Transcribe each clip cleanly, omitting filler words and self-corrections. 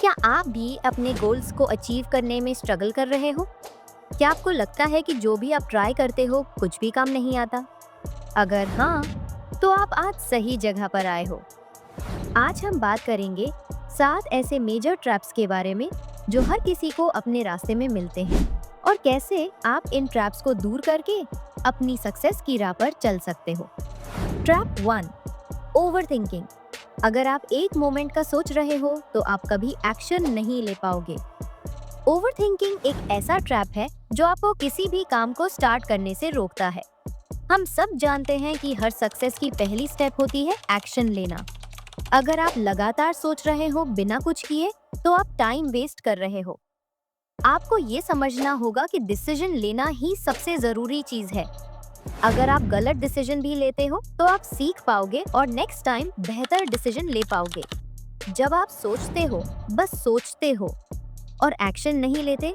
क्या आप भी अपने गोल्स को अचीव करने में स्ट्रगल कर रहे हो? क्या आपको लगता है कि जो भी आप ट्राई करते हो कुछ भी काम नहीं आता? अगर हाँ, तो आप आज सही जगह पर आए हो। आज हम बात करेंगे 7 ऐसे मेजर ट्रैप्स के बारे में जो हर किसी को अपने रास्ते में मिलते हैं और कैसे आप इन ट्रैप्स को दूर करके अपनी सक्सेस की राह पर चल सकते हो। Trap 1, overthinking. अगर आप एक मोमेंट का सोच रहे हो तो आप कभी एक्शन नहीं ले पाओगे। ओवरथिंकिंग एक ऐसा ट्रैप है जो आपको किसी भी काम को स्टार्ट करने से रोकता है। हम सब जानते हैं कि हर सक्सेस की पहली स्टेप होती है एक्शन लेना। अगर आप लगातार सोच रहे हो बिना कुछ किए, तो आप टाइम वेस्ट कर रहे हो। आपको ये समझना होगा कि डिसीजन लेना ही सबसे जरूरी चीज है। अगर आप गलत डिसीजन भी लेते हो तो आप सीख पाओगे और नेक्स्ट टाइम बेहतर डिसीजन ले पाओगे। जब आप सोचते हो, बस सोचते हो और एक्शन नहीं लेते,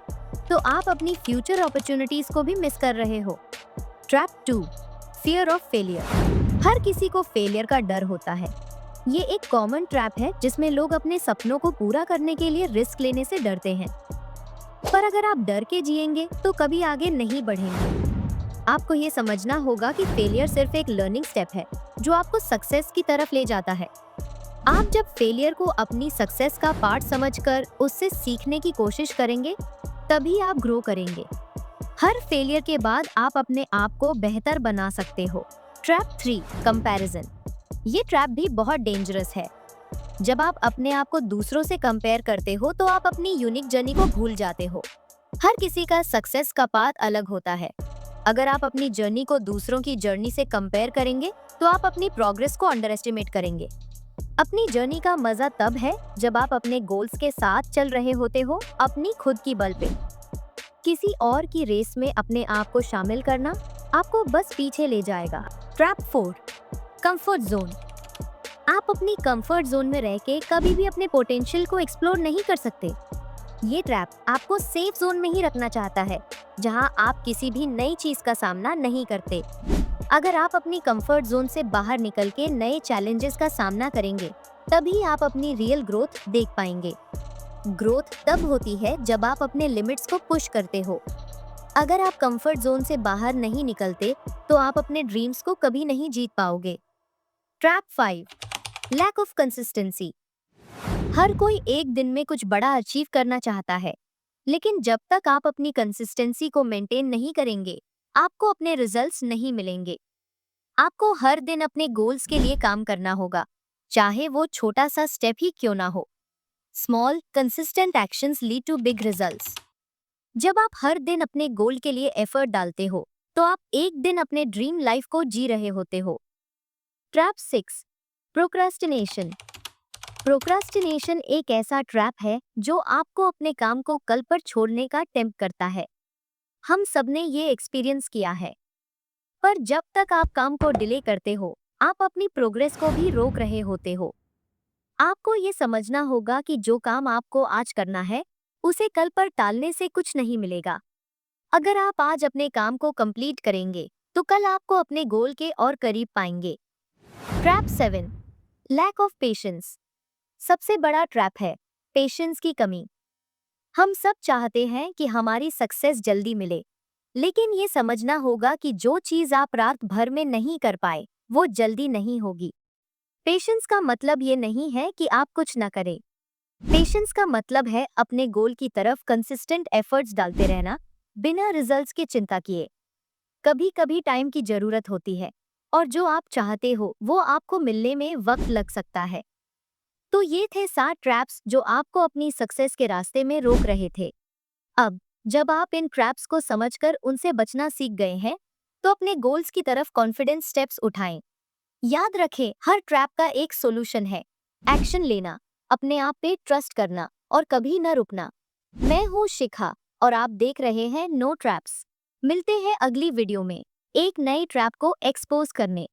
तो आप अपनी फ्यूचर अपॉर्चुनिटीज को भी मिस कर रहे हो। Trap 2, fear of failure. हर किसी को फेलियर का डर होता है। ये एक कॉमन ट्रैप है जिसमें लोग अपने सपनों को पूरा करने के लिए रिस्क लेने से डरते हैं। पर अगर आप डर के जिएंगे तो कभी आगे नहीं बढ़ेंगे। आपको ये समझना होगा कि फेलियर सिर्फ एक लर्निंग स्टेप है जो आपको सक्सेस की तरफ ले जाता है। आप जब फेलियर को अपनी सक्सेस का पार्ट समझकर उससे सीखने की कोशिश करेंगे, तभी आप ग्रो करेंगे। हर फेलियर के बाद आप अपने आप को बेहतर बना सकते हो। Trap 3, comparison. ये ट्रैप भी बहुत डेंजरस है। जब आप अपने आप को दूसरों से कंपेयर करते हो तो आप अपनी यूनिक जर्नी को भूल जाते हो। हर किसी का सक्सेस का पाथ अलग होता है। अगर आप अपनी जर्नी को दूसरों की जर्नी से कंपेयर करेंगे तो आप अपनी प्रोग्रेस को अंडर एस्टिमेट करेंगे। अपनी जर्नी का मजा तब है जब आप अपने गोल्स के साथ चल रहे होते हो, अपनी खुद की बल पे। किसी और की रेस में अपने आप को शामिल करना आपको बस पीछे ले जाएगा। Trap 4, comfort zone. आप अपनी कंफर्ट जोन में रह के कभी भी अपने पोटेंशियल को एक्सप्लोर नहीं कर सकते। ये ट्रैप आपको सेफ जोन में ही रखना चाहता है, जहां आप किसी भी नई चीज का सामना नहीं करते। अगर आप अपनी कंफर्ट जोन से बाहर निकल के नए चैलेंजेस का सामना करेंगे, तभी आप अपनी रियल ग्रोथ देख पाएंगे। ग्रोथ तब होती है जब आप अपने लिमिट्स को पुश करते हो। अगर आप कंफर्ट जोन से बाहर नहीं निकलते, तो आप अपने ड्रीम्स को कभी नहीं जीत पाओगे। Trap 5, lack of consistency. हर कोई एक दिन में कुछ बड़ा अचीव करना चाहता है, लेकिन जब तक आप अपनी कंसिस्टेंसी को मेंटेन नहीं करेंगे, आपको अपने रिजल्ट्स नहीं मिलेंगे। आपको हर दिन अपने गोल्स के लिए काम करना होगा, चाहे वो छोटा सा स्टेप ही क्यों ना हो। Small consistent actions lead to big results. जब आप हर दिन अपने गोल के लिए एफर्ट डालते हो, तो आप एक दिन अपने ड्रीम लाइफ को जी रहे होते हो। Trap 6, procrastination. प्रोक्रास्टिनेशन एक ऐसा ट्रैप है जो आपको अपने काम को कल पर छोड़ने का टेम्प्ट करता है। हम सबने ये एक्सपीरियंस किया है। पर जब तक आप काम को डिले करते हो, आप अपनी प्रोग्रेस को भी रोक रहे होते हो। आपको ये समझना होगा कि जो काम आपको आज करना है, उसे कल पर टालने से कुछ नहीं मिलेगा। अगर आप आज अपने काम को कंप्लीट करेंगे, तो कल आपको अपने गोल के और करीब पाएंगे। Trap 7, lack of patience. सबसे बड़ा ट्रैप है पेशेंस की कमी। हम सब चाहते हैं कि हमारी सक्सेस जल्दी मिले, लेकिन ये समझना होगा कि जो चीज आप रात भर में नहीं कर पाए, वो जल्दी नहीं होगी। पेशेंस का मतलब ये नहीं है कि आप कुछ न करें। पेशेंस का मतलब है अपने गोल की तरफ कंसिस्टेंट एफर्ट्स डालते रहना, बिना रिजल्ट्स की चिंता किए। कभी कभी टाइम की जरूरत होती है, और जो आप चाहते हो वो आपको मिलने में वक्त लग सकता है। तो ये थे 7 ट्रैप्स जो आपको अपनी सक्सेस के रास्ते में रोक रहे थे। अब जब आप इन ट्रैप्स को समझकर उनसे बचना सीख गए हैं, तो अपने गोल्स की तरफ कॉन्फिडेंस स्टेप्स उठाएं। याद रखें, हर ट्रैप का एक सॉल्यूशन है। एक्शन लेना, अपने आप पे ट्रस्ट करना और कभी न रुकना। मैं हूँ शिखा और आप देख रहे हैं नो ट्रैप्स। मिलते हैं अगली वीडियो में एक नई ट्रैप को एक्सपोज करने।